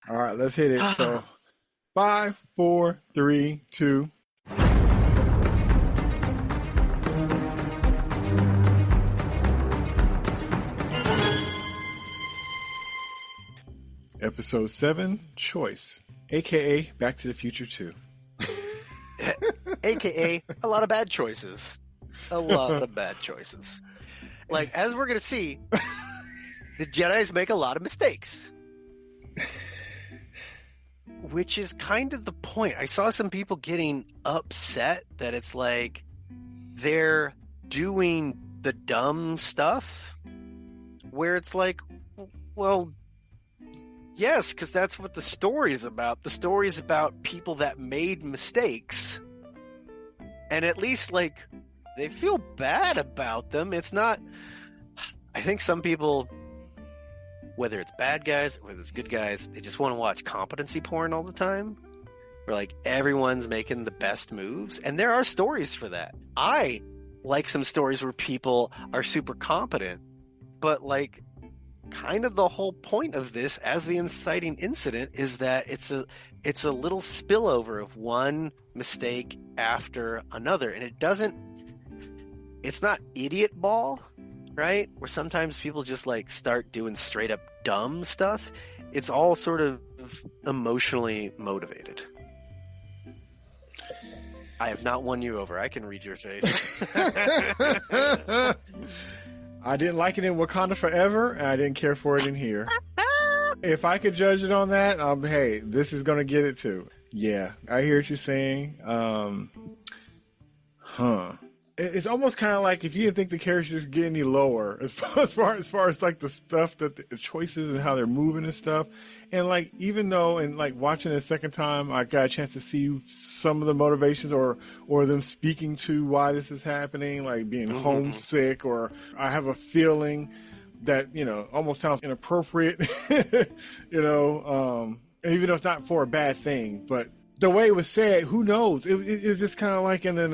All right, let's hit it. So 5, 4, 3, 2. Episode 7, Choice, a.k.a. Back to the Future 2. AKA a lot of bad choices. A lot of bad choices. Like, as we're going to see, the Jedis make a lot of mistakes. Which is kind of the point. I saw some people getting upset that it's like they're doing the dumb stuff where it's like, well, yes, because that's what the story is about. The story is about people that made mistakes. And at least, like, they feel bad about them. It's not... I think some people, whether it's bad guys or whether it's good guys, they just want to watch competency porn all the time. Where, like, everyone's making the best moves. And there are stories for that. I like some stories where people are super competent. But, like, kind of the whole point of this as the inciting incident is that it's a little spillover of one mistake after another, and it's not idiot ball, right, where sometimes people just like start doing straight up dumb stuff. It's all sort of emotionally motivated. I have not won you over. I can read your face. I didn't like it in Wakanda Forever, and I didn't care for it in here. If I could judge it on that, hey, this is going to get it too. Yeah, I hear what you're saying. It's almost kind of like if you didn't think the characters get any lower as far as like the stuff that the choices and how they're moving and stuff. And like, even though, and like watching it a second time, I got a chance to see some of the motivations or them speaking to why this is happening, like being homesick, or I have a feeling that, almost sounds inappropriate, even though it's not for a bad thing, but the way it was said, who knows? It was just kind of like, and then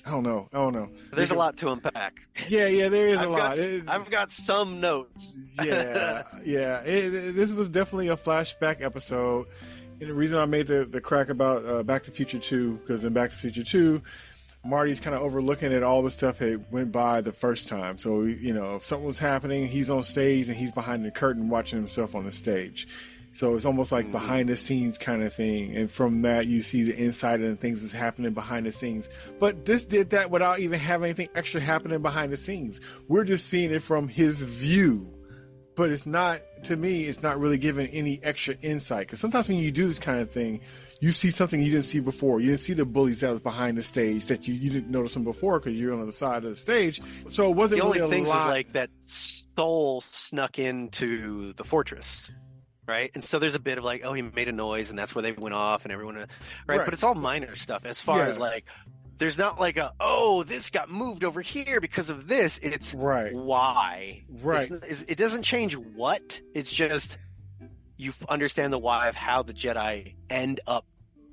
I don't know. There's a lot to unpack. Yeah, there is a lot. I've got some notes. Yeah. This was definitely a flashback episode. And the reason I made the crack about Back to the Future 2, because in Back to the Future 2, Marty's kind of overlooking at all the stuff that went by the first time. So, if something was happening, he's on stage and he's behind the curtain watching himself on the stage. So it's almost like behind the scenes kind of thing. And from that, you see the inside and things that's happening behind the scenes. But this did that without even having anything extra happening behind the scenes. We're just seeing it from his view. But it's not, to me, it's not really giving any extra insight. Because sometimes when you do this kind of thing, you see something you didn't see before. You didn't see the bullies that was behind the stage that you didn't notice them before because you're on the side of the stage. So it wasn't really a lot. The only thing was like that Soul snuck into the fortress. Right. And so there's a bit of like, oh, he made a noise and that's where they went off and everyone. Right. But it's all minor stuff as far as like, there's not like this got moved over here because of this. It's why. Right. It doesn't change what. It's just you understand the why of how the Jedi end up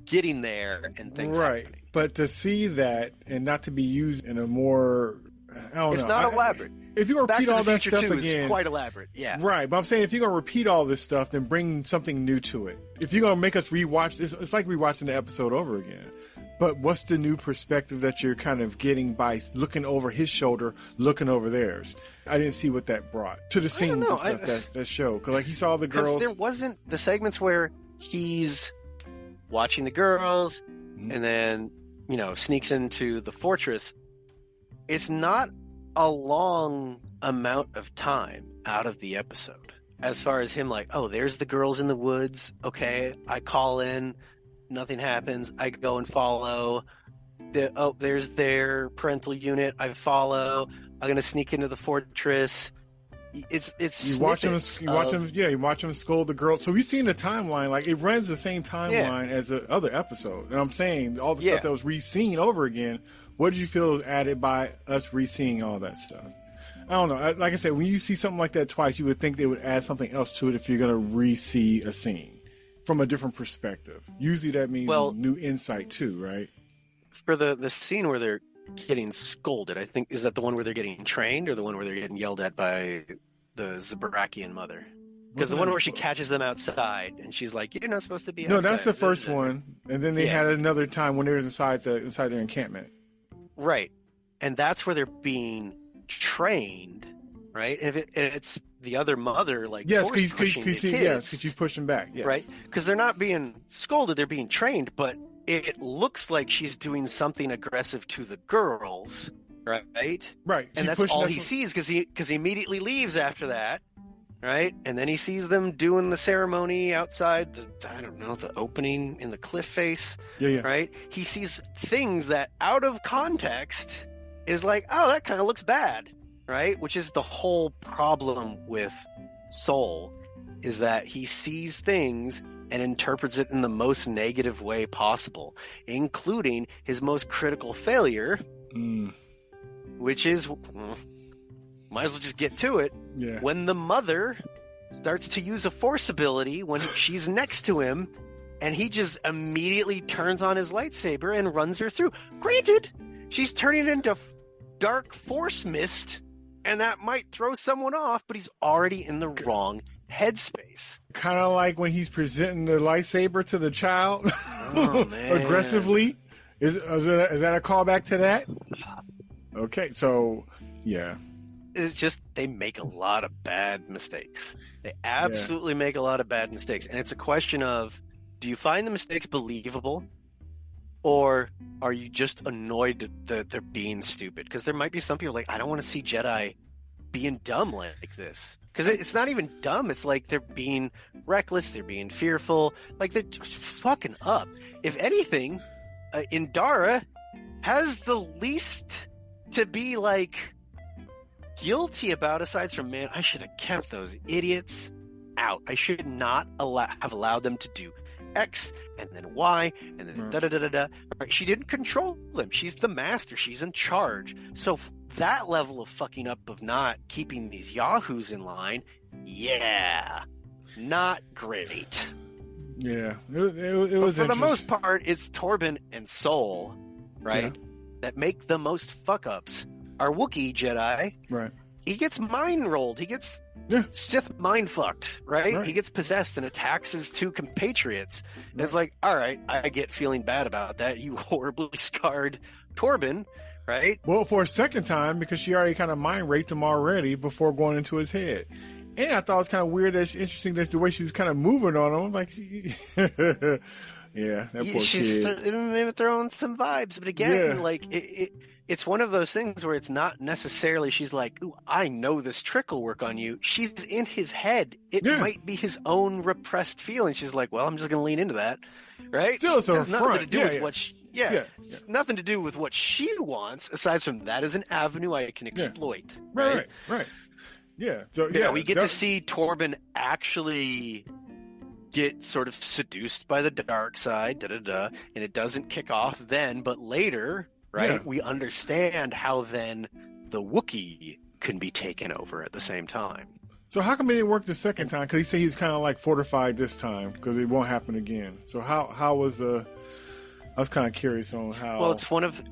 getting there and things happening. But to see that and not to be used in a more, I don't know. It's not elaborate. If you're gonna repeat all that stuff again, it's quite elaborate. Yeah, right. But I'm saying if you're gonna repeat all this stuff, then bring something new to it. If you're gonna make us rewatch, it's like rewatching the episode over again. But what's the new perspective that you're kind of getting by looking over his shoulder, looking over theirs? I didn't see what that brought to the scenes and stuff that show. Because like he saw the girls. There wasn't the segments where he's watching the girls and then sneaks into the fortress. It's not a long amount of time out of the episode as far as him like, oh, there's the girls in the woods. Okay, I call in, nothing happens. I go and follow. There's their parental unit. I follow. I'm gonna sneak into the fortress. It's you watch him scold the girl. So we've seen the timeline, like it runs the same timeline as the other episode. And I'm saying all the stuff that was re-seen over again. What did you feel was added by us re-seeing all that stuff? I don't know. Like I said, when you see something like that twice, you would think they would add something else to it if you're going to re-see a scene from a different perspective. Usually that means new insight too, right? For the scene where they're getting scolded, I think, is that the one where they're getting trained or the one where they're getting yelled at by the Zabarakian mother? Because the one where she catches them outside, and she's like, "You're not supposed to be outside." No, that's the first one, and then they had another time when they was inside their encampment. Right, and that's where they're being trained, right? And if it's the other mother, like because she's pushing back, yes. Right? Because they're not being scolded; they're being trained, but it looks like she's doing something aggressive to the girls, right? Right, and that's all he sees because he immediately leaves after that. Right, and then he sees them doing the ceremony outside the opening in the cliff face. Yeah. Right, he sees things that, out of context, is like, oh, that kind of looks bad. Right, which is the whole problem with Soul, is that he sees things and interprets it in the most negative way possible, including his most critical failure, which is. Might as well just get to it. Yeah. When the mother starts to use a force ability when she's next to him, and he just immediately turns on his lightsaber and runs her through. Granted, she's turning into dark force mist, and that might throw someone off, but he's already in the wrong headspace. Kind of like when he's presenting the lightsaber to the child aggressively. Is that a callback to that? Okay, so yeah. It's just they make a lot of bad mistakes. They absolutely make a lot of bad mistakes. And it's a question of, do you find the mistakes believable? Or are you just annoyed that they're being stupid? Because there might be some people like, I don't want to see Jedi being dumb like this. Because it's not even dumb. It's like they're being reckless. They're being fearful. Like they're just fucking up. If anything, Indara has the least to be like guilty about, aside from, man, I should have kept those idiots out. I should not have allowed them to do X and then Y and then da-da-da-da-da. Right? She didn't control them. She's the master. She's in charge. So that level of fucking up, of not keeping these yahoos in line, not great. Yeah, it was. For the most part, it's Torben and Soul, right, that make the most fuck-ups. Our Wookiee Jedi, right? He gets mind rolled. He gets Sith mind fucked, right? He gets possessed and attacks his two compatriots. And it's like, all right, I get feeling bad about that. You horribly scarred Torben, right? Well, for a second time, because she already kind of mind raped him already before going into his head. And I thought it was kind of weird, interesting that the way she was kind of moving on him, like. Yeah, that poor she's kid. Throwing some vibes, but again, like it's one of those things where it's not necessarily she's like, "Ooh, I know this trick will work on you." She's in his head. It might be his own repressed feeling. She's like, "Well, I'm just going to lean into that," right? Still, it's nothing front. to do with what. It's nothing to do with what she wants. Aside from that, is an avenue I can exploit. Right. Yeah. So we get to see Torben actually get sort of seduced by the dark side, and it doesn't kick off then, but later, right, we understand how then the Wookiee can be taken over at the same time. So how come it didn't work the second time? Because he said he's kind of like fortified this time because it won't happen again. So how was the? I was kind of curious on how. Well, it's one of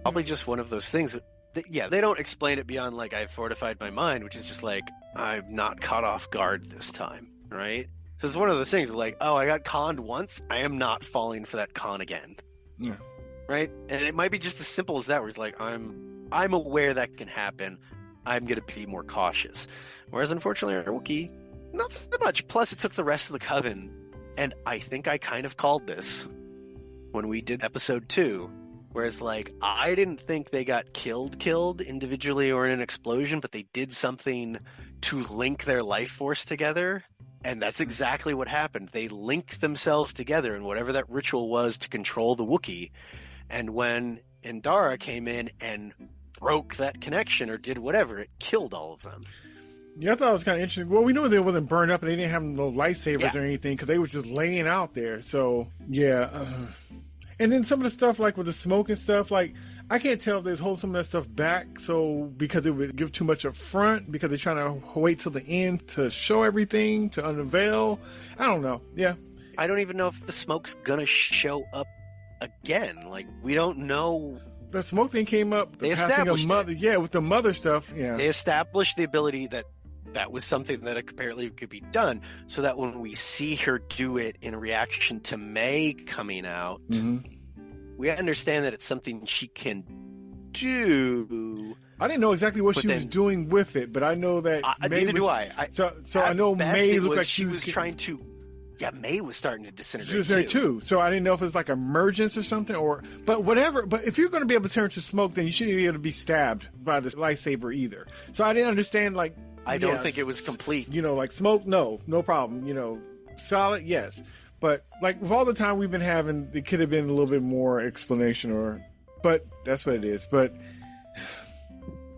probably just one of those things. They don't explain it beyond like I've fortified my mind, which is just like I'm not caught off guard this time, right? So it's one of those things like, oh, I got conned once. I am not falling for that con again. Yeah. Right? And it might be just as simple as that, where it's like, I'm aware that can happen. I'm going to be more cautious. Whereas, unfortunately, our Wookiee, not so much. Plus, it took the rest of the Coven. And I think I kind of called this when we did episode 2, where it's like, I didn't think they got killed individually or in an explosion, but they did something to link their life force together. And that's exactly what happened. They linked themselves together in whatever that ritual was to control the Wookiee. And when Indara came in and broke that connection or did whatever, it killed all of them. Yeah, I thought it was kind of interesting. Well, we knew they wasn't burned up and they didn't have no lightsabers or anything because they were just laying out there. So, and then some of the stuff, like with the smoke and stuff, like, I can't tell if they hold some of that stuff back, so because it would give too much up front, because they're trying to wait till the end to show everything, to unveil. I don't know. Yeah. I don't even know if the smoke's gonna show up again. Like, we don't know. The smoke thing came up. They established mother. Yeah, with the mother stuff. Yeah. They established the ability that that was something that apparently could be done, so that when we see her do it in reaction to May coming out, we understand that it's something she can do. I didn't know exactly what she was doing with it, but I know that neither do I. So I know May looked like she was trying to. Yeah, May was starting to disintegrate too. So I didn't know if it was like emergence or something, but whatever. But if you're going to be able to turn to smoke, then you shouldn't be able to be stabbed by the lightsaber either. So I didn't understand. Like, I don't think it was complete. Like smoke, no problem. Solid, yes. But like with all the time we've been having, it could have been a little bit more explanation, but that's what it is. But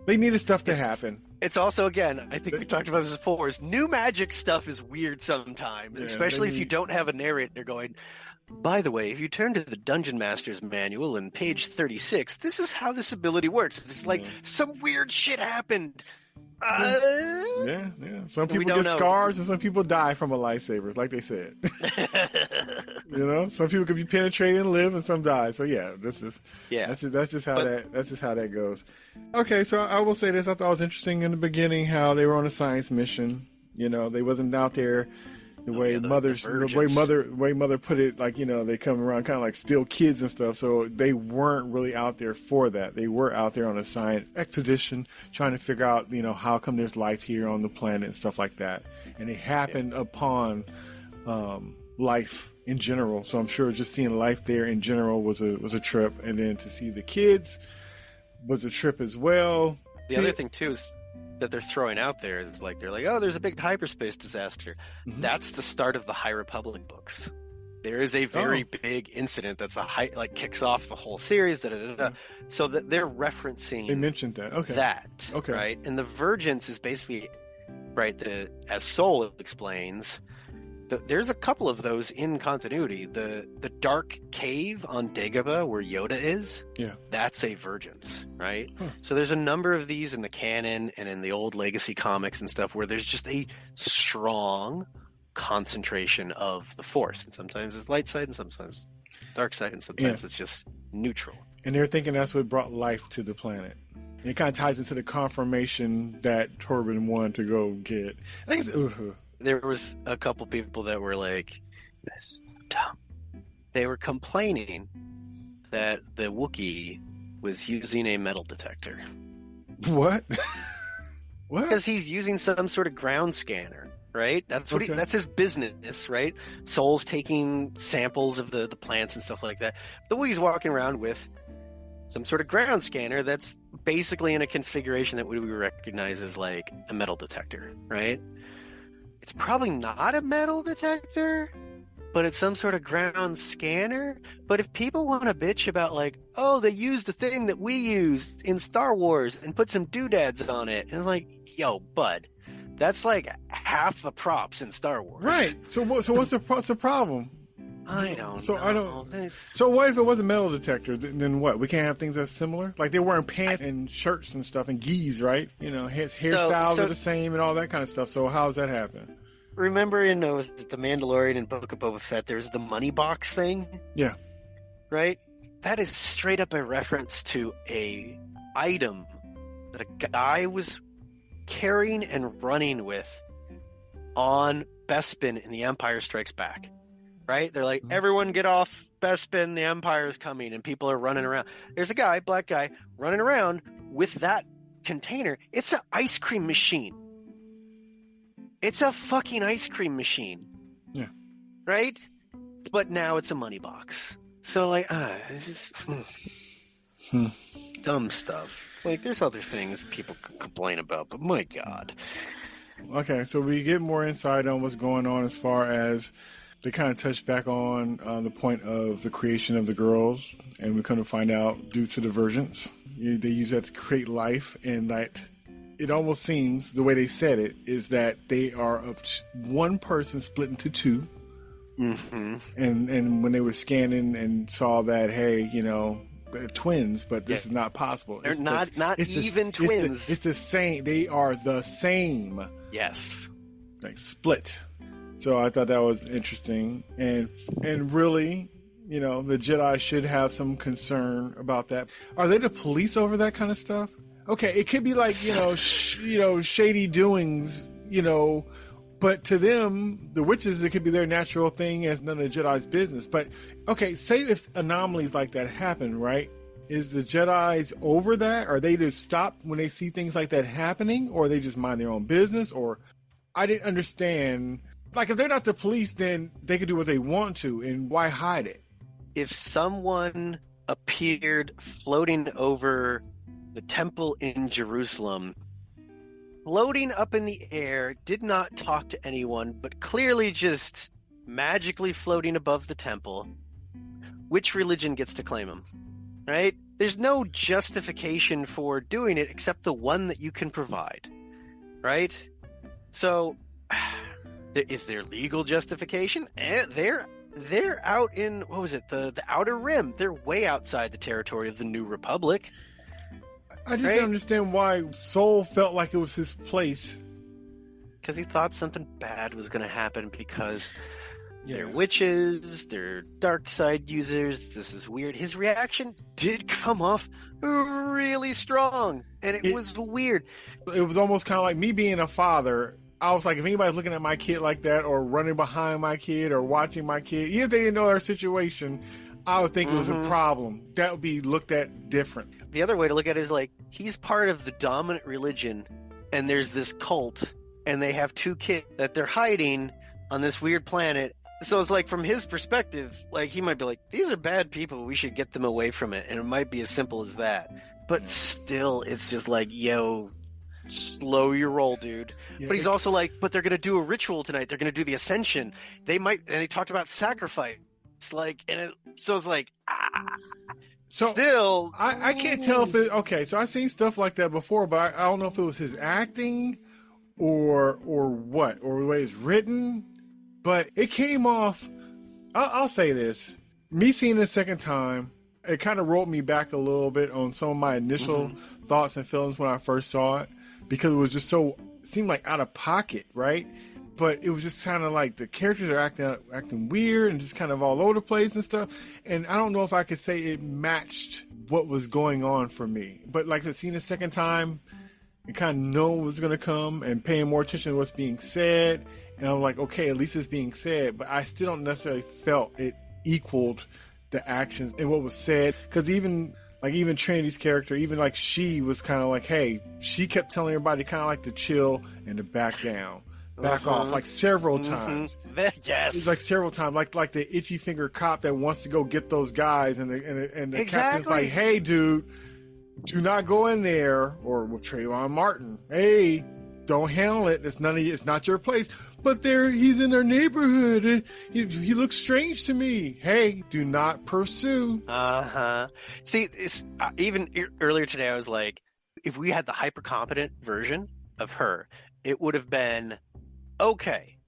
they needed stuff to happen. It's also, again, I think we talked about this before, is new magic stuff is weird sometimes, especially if you don't have a narrator going, by the way, if you turn to the Dungeon Master's Manual in page 36, this is how this ability works. It's like, some weird shit happened. Yeah. Some people get scars and some people die from a lightsaber, like they said. Some people could be penetrated and live, and some die. So that's just how that goes. Okay, so I will say this: I thought it was interesting in the beginning how they were on a science mission. They wasn't out there the way mother put it, like they come around kind of like still kids and stuff. So they weren't really out there for that. They were out there on a science expedition trying to figure out how come there's life here on the planet and stuff like that. And they happened upon life in general. So I'm sure just seeing life there in general was a trip, and then to see the kids was a trip as well. The other thing too is that they're throwing out there is like, they're like, oh, there's a big hyperspace disaster. That's the start of the High Republic books. There is a very big incident that's kicks off the whole series. So that they're referencing. They mentioned that. Okay. Right. And the Vergence is basically as Soul explains. There's a couple of those in continuity. The dark cave on Dagobah where Yoda is, that's a Vergence, right? So there's a number of these in the canon and in the old Legacy comics and stuff where there's just a strong concentration of the Force. And sometimes it's light side and sometimes dark side and sometimes it's just neutral. And they're thinking that's what brought life to the planet. And it kind of ties into the confirmation that Torben wanted to go get. I think it's... There was a couple people that were like, "This dumb." They were complaining that the Wookiee was using a metal detector. What? What? Because he's using some sort of ground scanner, right? That's what that's his business, right? Soul's taking samples of the plants and stuff like that. The Wookiee's walking around with some sort of ground scanner that's basically in a configuration that we recognize as like a metal detector, right? It's probably not a metal detector, but it's some sort of ground scanner. But if people want to bitch about like, oh, they used the thing that we used in Star Wars and put some doodads on it, and it's like, yo, bud, that's like half the props in Star Wars. Right. So what's the problem? I don't know. So what if it was a metal detector? Then what? We can't have things that's similar? Like they're wearing pants and shirts and stuff and gis, right? Hairstyles are the same and all that kind of stuff. So how does that happen? Remember in The Mandalorian and Book of Boba Fett, there's the money box thing? Yeah. Right? That is straight up a reference to a item that a guy was carrying and running with on Bespin in The Empire Strikes Back. Right? They're like, everyone get off Bespin, the Empire is coming, and people are running around. There's a guy, black guy, running around with that container. It's an ice cream machine. It's a fucking ice cream machine. Yeah. Right? But now it's a money box. So, like, it's just dumb stuff. Like, there's other things people could complain about, but my God. Okay, so we get more insight on what's going on as far as they kind of touch back on the point of the creation of the girls, and we kind of find out due to the Vergence, they use that to create life, and that it almost seems, the way they said it, is that they are of one person split into two. Mm-hmm. And when they were scanning and saw that, hey, they're twins, but this is not possible. They're not even twins. It's the same. They are the same. Yes. Like split. So I thought that was interesting, and really, the Jedi should have some concern about that. Are they the police over that kind of stuff? Okay, it could be like shady doings, you know, but to them, the witches, it could be their natural thing as none of the Jedi's business. But, okay, say if anomalies like that happen, right? Is the Jedi's over that? Are they to stop when they see things like that happening? Or they just mind their own business? Or I didn't understand. Like, if they're not the police, then they can do what they want to. And why hide it? If someone appeared floating over the temple in Jerusalem, floating up in the air, did not talk to anyone, but clearly just magically floating above the temple, which religion gets to claim him? Right? There's no justification for doing it except the one that you can provide. Right? So, is there legal justification? They're out in, what was it, the Outer Rim. They're way outside the territory of the New Republic. I just don't understand why Soul felt like it was his place. Because he thought something bad was going to happen because they're witches, they're dark side users, this is weird. His reaction did come off really strong, and it was weird. It was almost kind of like me being a father. I was like, if anybody's looking at my kid like that, or running behind my kid, or watching my kid, even if they didn't know our situation, I would think it was a problem. That would be looked at different. The other way to look at it is like, he's part of the dominant religion, and there's this cult, and they have 2 kids that they're hiding on this weird planet. So it's like, from his perspective, like, he might be like, these are bad people, we should get them away from it. And it might be as simple as that. But still, it's just like, yo, slow your roll, dude. But he's also like, but they're going to do a ritual tonight. They're going to do the ascension. They might, and they talked about sacrifice. It's like, so it's like, So still, I can't tell if it. Okay, so I've seen stuff like that before, but I don't know if it was his acting or what, or the way it's written. But it came off. I'll say this: me seeing it a second time, it kind of rolled me back a little bit on some of my initial thoughts and feelings when I first saw it, because it was just seemed like out of pocket, right? But it was just kind of like the characters are acting weird and just kind of all over the place and stuff. And I don't know if I could say it matched what was going on for me. But like I seen the second time and kind of know what was going to come and paying more attention to what's being said. And I'm like, okay, at least it's being said. But I still don't necessarily felt it equaled the actions and what was said. Because even Trinity's character, even like she was kind of like, hey, she kept telling everybody kind of like to chill and to back down. Back off, like several times. Yes, it's like several times, like the itchy finger cop that wants to go get those guys, and the captain's like, "Hey, dude, do not go in there." Or with Trayvon Martin, "Hey, don't handle it. It's none of you. It's not your place." But he's in their neighborhood. And he looks strange to me. Hey, do not pursue. See, it's even earlier today, I was like, if we had the hyper competent version of her, it would have been, okay,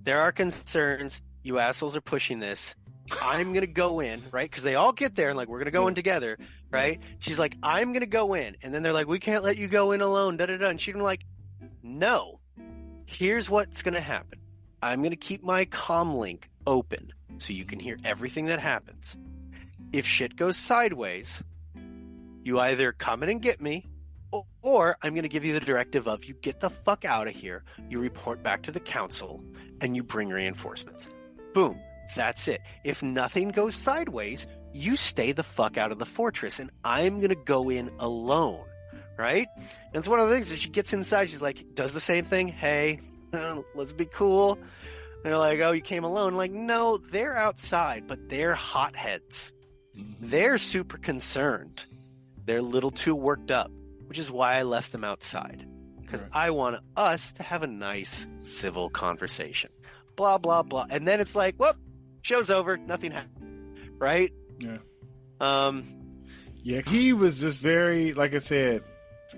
there are concerns. You assholes are pushing this. I'm going to go in, right? Because they all get there and like, we're going to go in together, right? She's like, I'm going to go in. And then they're like, we can't let you go in alone, da-da-da. And she's like, no, here's what's going to happen. I'm going to keep my comm link open so you can hear everything that happens. If shit goes sideways, you either come in and get me, or I'm going to give you the directive of you get the fuck out of here, you report back to the council, and you bring reinforcements. Boom. That's it. If nothing goes sideways, you stay the fuck out of the fortress, and I'm going to go in alone, right? And it's one of the things that she gets inside. She's like, does the same thing. Hey, let's be cool. And they're like, oh, you came alone. Like, no, they're outside, but they're hotheads. They're super concerned. They're a little too worked up, which is why I left them outside, because I want us to have a nice civil conversation. Blah, blah, blah. And then it's like, whoop, show's over. Nothing happened. Right? Yeah. Yeah, he was just very, like I said,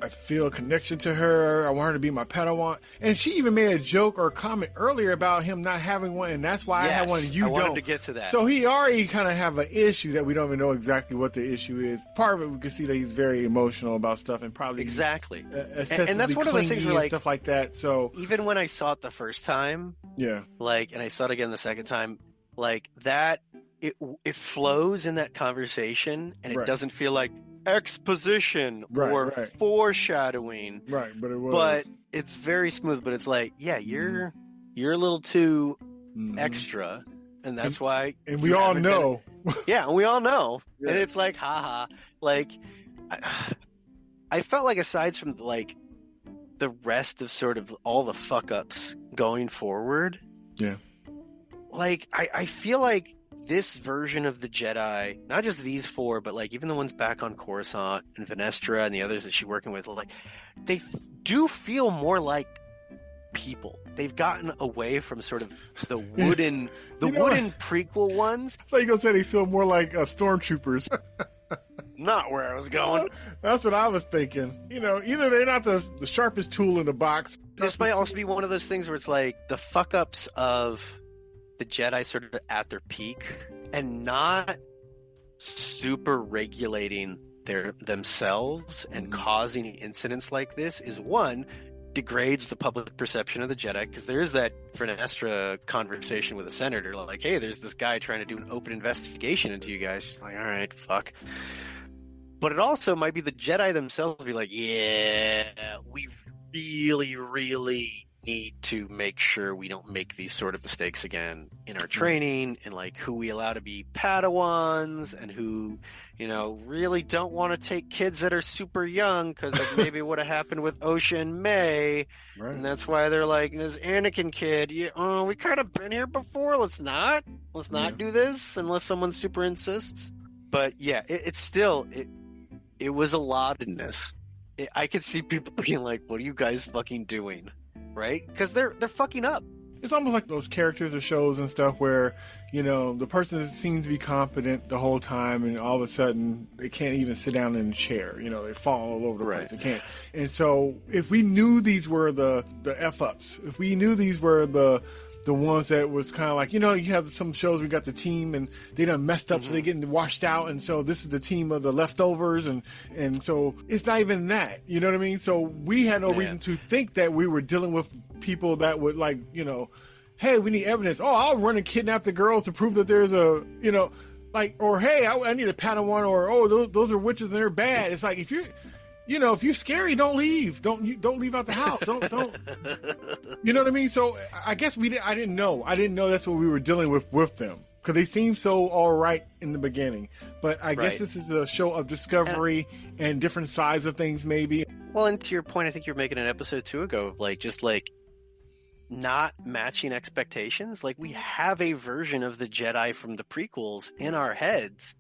I feel a connection to her. I want her to be my Padawan. And she even made a joke or comment earlier about him not having one, and that's why I have one and you don't. I wanted to get to that. So he already kind of have an issue that we don't even know exactly what the issue is. Part of it, we can see that he's very emotional about stuff and probably exactly. And that's one of those things where, like, stuff like that. So even when I saw it the first time, and I saw it again the second time, like that, it flows in that conversation, and it doesn't feel like, exposition or foreshadowing. Right, but it was. But it's very smooth. But it's like, yeah, you're a little too extra, and that's why. And we all know. Yeah, and we all know. Yeah. And it's like, haha. Like, I felt like aside from like the rest of sort of all the fuck ups going forward. Yeah. Like, I feel like this version of the Jedi, not just these four, but like even the ones back on Coruscant and Venestra and the others that she's working with, like they do feel more like people. They've gotten away from sort of the wooden, wooden prequel ones. I thought you were gonna say they feel more like stormtroopers. Not where I was going. That's what I was thinking. Either they're not the sharpest tool in the box. This might also be one of those things where it's like the fuck ups of the Jedi sort of at their peak and not super regulating themselves and causing incidents like this is one, degrades the public perception of the Jedi, because there is that Vernestra conversation with a senator like, hey, there's this guy trying to do an open investigation into you guys. She's like, all right, fuck. But it also might be the Jedi themselves be like, yeah, we really, really need to make sure we don't make these sort of mistakes again in our training, and like who we allow to be Padawans and who, really don't want to take kids that are super young because of maybe what happened with Osha and May. Right. And that's why they're like, this Anakin kid, we kind of been here before. Let's not do this unless someone super insists. But yeah, it's still, it was a lot in this. I could see people being like, what are you guys fucking doing? Right? Because they're fucking up. It's almost like those characters or shows and stuff where, the person seems to be competent the whole time, and all of a sudden they can't even sit down in a chair. They fall all over the place. They can't. And so if we knew these were the F-ups, if we knew these were the ones that was kind of like, you have some shows, we got the team and they done messed up, so they getting washed out, and so this is the team of the leftovers, and so it's not even that, you know what I mean? So we had no reason to think that we were dealing with people that would like, hey, we need evidence. Oh, I'll run and kidnap the girls to prove that there's a, or hey, I need a Padawan, or those are witches and they're bad. It's like, if you're scary, don't leave. Don't leave out the house. Don't. You know what I mean? So I guess I didn't know. I didn't know that's what we were dealing with them, because they seemed so all right in the beginning. But I guess this is a show of discovery and different sides of things, maybe. Well, and to your point, I think you're making an episode 2 ago of just not matching expectations. Like, we have a version of the Jedi from the prequels in our heads,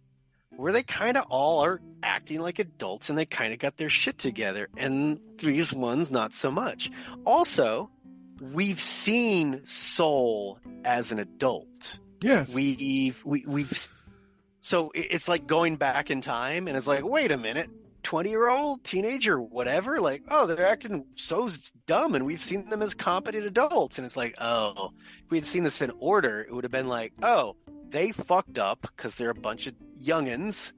where they kind of all are acting like adults and they kind of got their shit together, and these ones not so much. Also, we've seen Soul as an adult. Yes. We've so it's like going back in time, and it's like, wait a minute, 20-year-old, teenager, whatever, like, oh, they're acting so dumb, and we've seen them as competent adults. And it's like, oh, if we had seen this in order, it would have been like, oh, they fucked up because they're a bunch of youngins.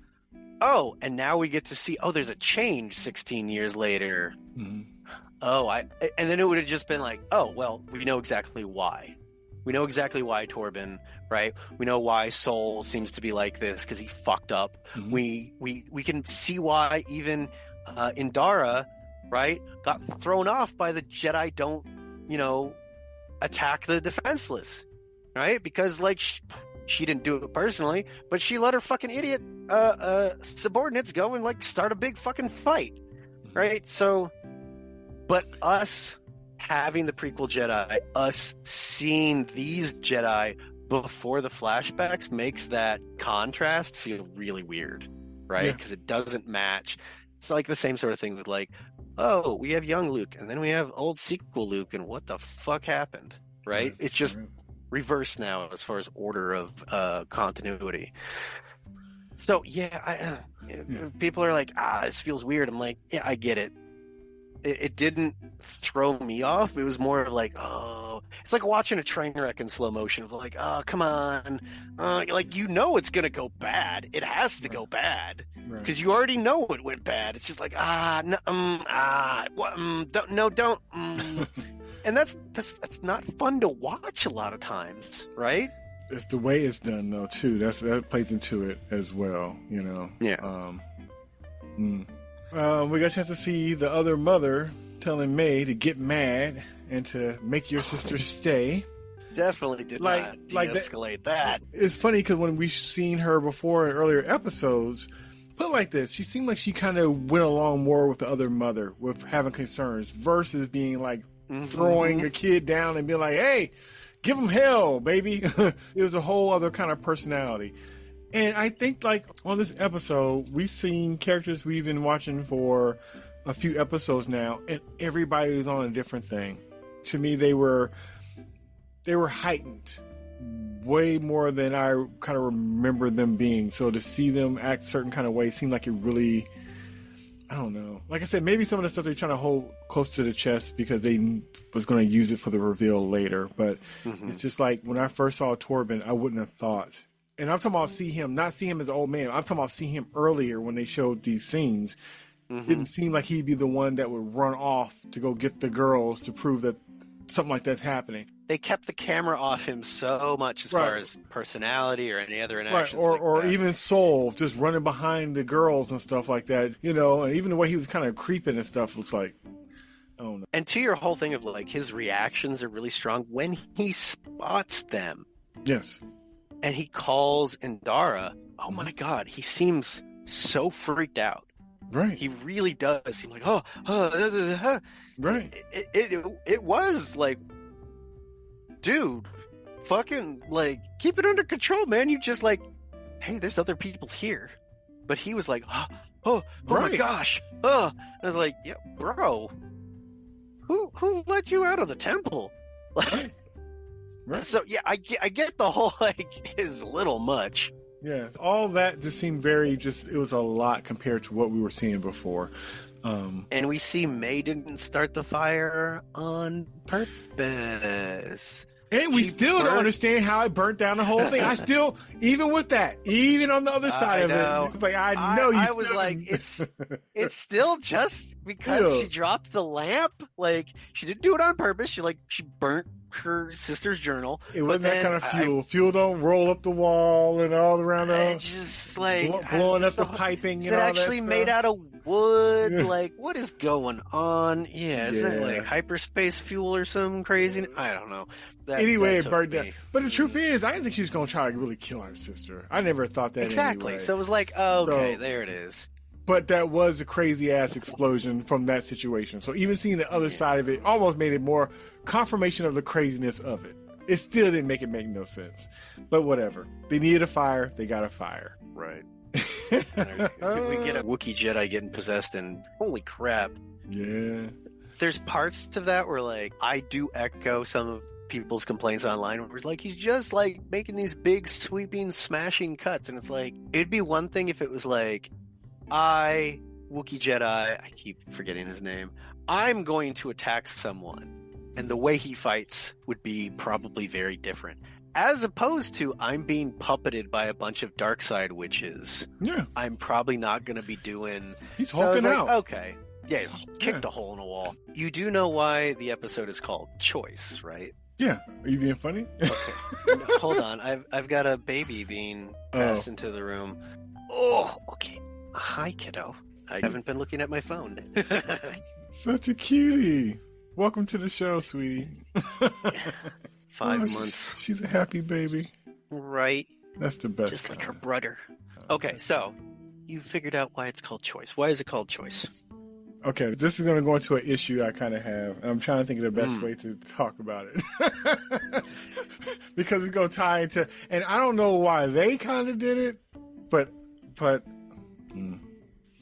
Oh, and now we get to see, oh, there's a change 16 years later. Mm-hmm. Oh, and then it would have just been like, oh, well, we know exactly why. We know exactly why Torben, right? We know why Soul seems to be like this because he fucked up. Mm-hmm. We can see why even Indara, right, got thrown off by the Jedi don't, attack the defenseless, right? Because she didn't do it personally, but she let her fucking idiot subordinates go and start a big fucking fight, right? So, but us having the prequel Jedi, us seeing these Jedi before the flashbacks makes that contrast feel really weird, right? Because it doesn't match. It's like the same sort of thing with oh, we have young Luke and then we have old sequel Luke, and what the fuck happened, right? It's just reversed now as far as order of continuity. So people are like, this feels weird. I'm like, yeah, I get it. It didn't throw me off. It was more of like, oh, it's like watching a train wreck in slow motion of like, oh, come on. It's going to go bad. It has to go bad because you already know it went bad. It's just like, don't. And that's not fun to watch a lot of times, right? It's the way it's done though too. That plays into it as well, Yeah. We got a chance to see the other mother telling May to get mad and to make your sister stay. Definitely did not de-escalate that. It's funny because when we've seen her before in earlier episodes, put it like this, she seemed like she kind of went along more with the other mother, with having concerns, versus being like throwing a kid down and being like, hey, give him hell, baby. It was a whole other kind of personality. And I think, like, on this episode, we've seen characters we've been watching for a few episodes now, and everybody was on a different thing. To me, they were heightened way more than I kind of remember them being. So to see them act certain kind of way seemed like it really, I don't know. Like I said, maybe some of the stuff they're trying to hold close to the chest because they was going to use it for the reveal later. But it's just like when I first saw Torben, I wouldn't have thought. And I'm talking about not see him as an old man. I'm talking about see him earlier when they showed these scenes. Didn't seem like he'd be the one that would run off to go get the girls to prove that something like that's happening. They kept the camera off him so much as far as personality or any other interactions. Or even soul, just running behind the girls and stuff like that, you know, and even the way he was kind of creeping and stuff was like, I don't know. And to your whole thing of like his reactions are really strong when he spots them. Yes. And he calls Indara. Oh my God, he seems so freaked out. Right. He really does seem like, right. It was like, dude, fucking, like, keep it under control, man. You just like, hey, there's other people here. But he was like, oh my gosh. I was like, yeah, bro, who let you out of the temple? Like, right. So, yeah, I get the whole, like, is a little much. Yeah, all that just seemed it was a lot compared to what we were seeing before. And we see May didn't start the fire on purpose. And we still don't understand how it burnt down the whole thing. I still, even with that, even on the other side of it, like I was like, it's still just because she dropped the lamp. Like she didn't do it on purpose. She burnt her sister's journal. It wasn't that kind of fuel. Fuel don't roll up the wall and all around the just like blowing up the piping. Is it actually made out of wood? Like what is going on? Yeah, is that like hyperspace fuel or something crazy? I don't know. Anyway, it burned down. But the truth is, I didn't think she was going to try to really kill her sister. I never thought that. Exactly. Anyway. So it was like, okay, there it is. But that was a crazy ass explosion from that situation. So even seeing the other side of it almost made it more confirmation of the craziness of it. It still didn't make no sense. But whatever. They needed a fire. They got a fire. Right. We get a Wookiee Jedi getting possessed, and holy crap. Yeah. There's parts of that where, like, I do echo some of people's complaints online where it's like he's just like making these big sweeping smashing cuts, and it's like it'd be one thing if it was like Wookiee Jedi, I keep forgetting his name, I'm going to attack someone, and the way he fights would be probably very different, as opposed to I'm being puppeted by a bunch of dark side witches. Yeah, I'm probably not going to be doing. He's hulking out. Okay, yeah, kicked a hole in the wall. You do know why the episode is called Choice, right? Yeah. Are you being funny? Okay. No, hold on. I've got a baby being passed into the room. Oh, okay. Hi, kiddo. I haven't been looking at my phone. Such a cutie. Welcome to the show, sweetie. 5 months. She's a happy baby. Right. That's the best. Just like her brother. Okay, so you figured out why it's called Choice. Why is it called Choice? Okay, this is going to go into an issue I kind of have, and I'm trying to think of the best way to talk about it. Because it's going to tie into, and I don't know why they kind of did it, but,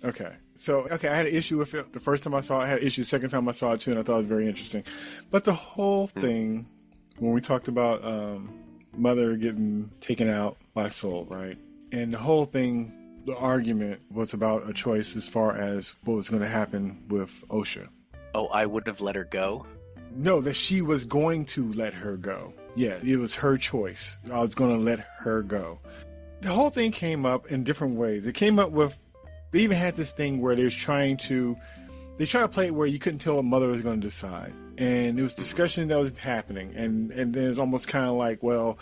okay. So, I had an issue with it the first time I saw it. I had an issue the second time I saw it, too, and I thought it was very interesting. But the whole thing, when we talked about Mother getting taken out by Soul, right? And the whole thing, the argument was about a choice as far as what was going to happen with Osha. Oh, I would have let her go? No, that she was going to let her go. Yeah, it was her choice. I was going to let her go. The whole thing came up in different ways. It came up with, they even had this thing where they try to play it where you couldn't tell what Mother was going to decide. And it was discussion that was happening. And then it was almost kind of like, well,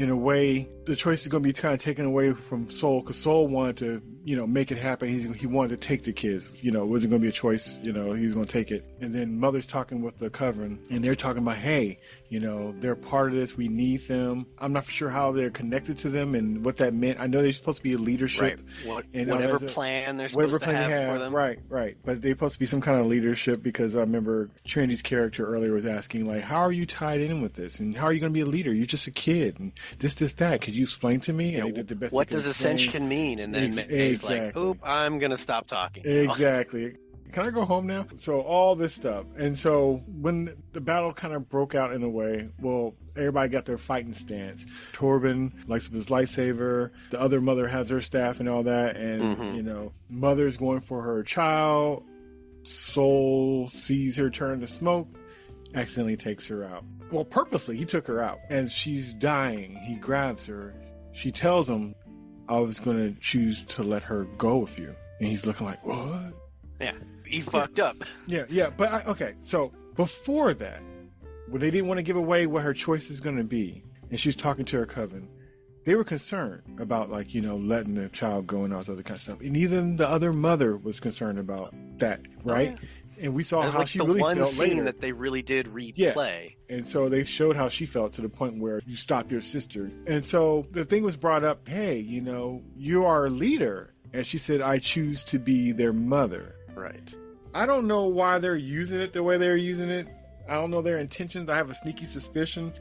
in a way, the choice is going to be kind of taken away from Soul, because Soul wanted to, make it happen. He wanted to take the kids. It wasn't going to be a choice. He was going to take it. And then Mother's talking with the Coven, and they're talking about, hey, they're part of this. We need them. I'm not sure how they're connected to them and what that meant. I know they're supposed to be a leadership. Right. Whatever plan they're supposed to have for them. Right. But they're supposed to be some kind of leadership, because I remember Trinity's character earlier was asking, like, how are you tied in with this? And how are you going to be a leader? You're just a kid. And this, that. Could you explain to me? And they did the best. What does ascension mean? And then he's like, oop, I'm going to stop talking. Exactly. Can I go home now? So all this stuff. And so when the battle kind of broke out in a way, well, everybody got their fighting stance. Torben likes his lightsaber. The other mother has her staff and all that. And, Mother's going for her child. Soul sees her turn to smoke, accidentally takes her out. Well, purposely, he took her out. And she's dying. He grabs her. She tells him, I was going to choose to let her go with you. And he's looking like, what? Yeah, he fucked up. Yeah. But, okay, so before that, when they didn't want to give away what her choice is going to be, and she was talking to her Coven, they were concerned about, letting the child go and all this other kind of stuff. And even the other mother was concerned about that, right? Oh, yeah. And we saw how she really felt later. The one scene that they really did replay. Yeah. And so they showed how she felt to the point where you stop your sister. And so the thing was brought up, hey, you are a leader. And she said, I choose to be their mother. Right. I don't know why they're using it the way they're using it. I don't know their intentions. I have a sneaky suspicion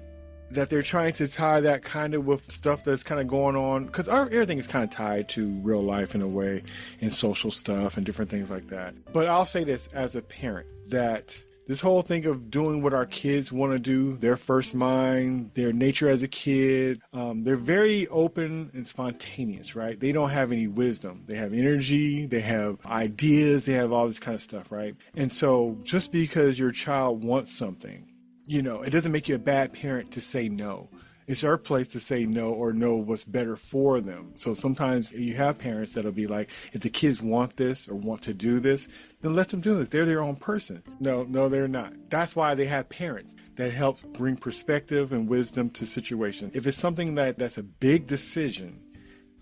that they're trying to tie that kind of with stuff that's kind of going on, because everything is kind of tied to real life in a way, and social stuff and different things like that. But I'll say this as a parent, that this whole thing of doing what our kids want to do, their first mind, their nature as a kid, they're very open and spontaneous, right? They don't have any wisdom. They have energy, they have ideas, they have all this kind of stuff, right? And so just because your child wants something, it doesn't make you a bad parent to say no. It's our place to say no or know what's better for them. So sometimes you have parents that'll be like, if the kids want this or want to do this, then let them do this. They're their own person. No, they're not. That's why they have parents that help bring perspective and wisdom to situations. If it's something that's a big decision,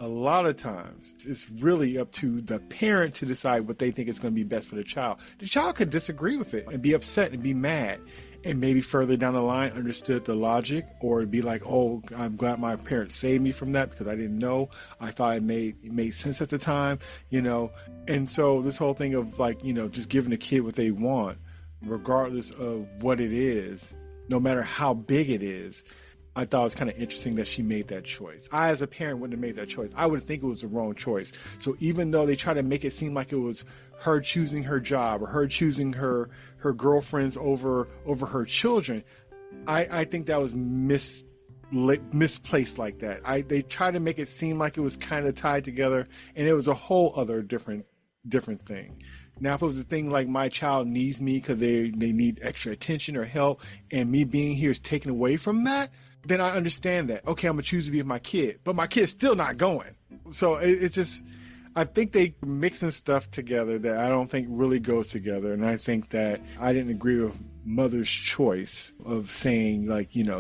a lot of times it's really up to the parent to decide what they think is going to be best for the child. The child could disagree with it and be upset and be mad, and maybe further down the line understood the logic, or be like, oh, I'm glad my parents saved me from that because I didn't know. I thought it made sense at the time, And so this whole thing of just giving the kid what they want, regardless of what it is, no matter how big it is, I thought it was kind of interesting that she made that choice. I, as a parent, wouldn't have made that choice. I would think it was the wrong choice. So even though they try to make it seem like it was her choosing her job or her choosing her girlfriends over her children, I think that was misplaced like that. They try to make it seem like it was kind of tied together, and it was a whole other different thing. Now, if it was a thing like my child needs me because they need extra attention or help, and me being here is taken away from that, then I understand that. Okay, I'm going to choose to be with my kid, but my kid's still not going. So it's just, I think they mixing stuff together that I don't think really goes together. And I think that I didn't agree with Mother's choice of saying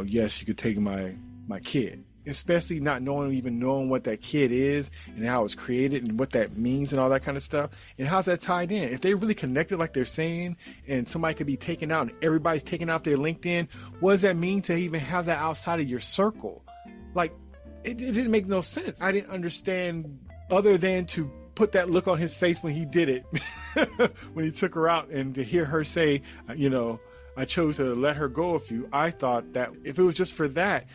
yes, you could take my kid. Especially not knowing what that kid is and how it's created and what that means and all that kind of stuff. And how's that tied in? If they really connected like they're saying, and somebody could be taken out and everybody's taking out their LinkedIn, what does that mean to even have that outside of your circle? Like, it didn't make no sense. I didn't understand, other than to put that look on his face when he did it, when he took her out, and to hear her say, I chose to let her go with you. I thought that if it was just for that,